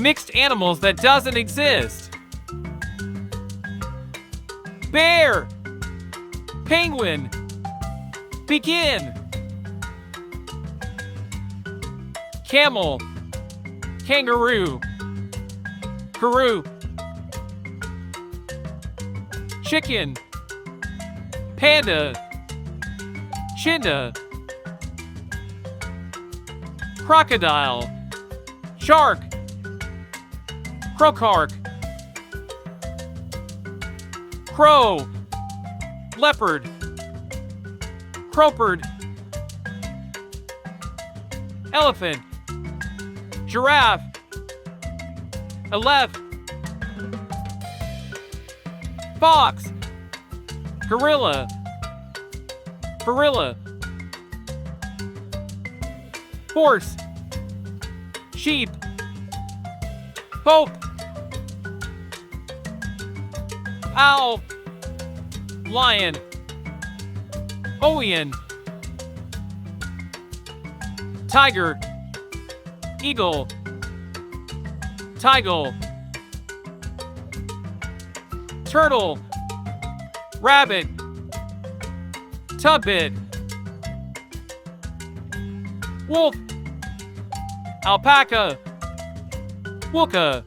Mixed animals that doesn't exist. Bear. Penguin. Begin. Camel. Kangaroo. Karoo. Chicken. Panda. Chinda. Crocodile. Shark. Crocark. Crow. Leopard. Crowperd. Elephant. Giraffe. Aleph. Fox. Gorilla. Gorilla. Horse. Sheep. Pope. Owl. Lion. Owen. Tiger. Eagle. Tigle. Turtle. Rabbit. Tubbit. Wolf. Alpaca. Wooka.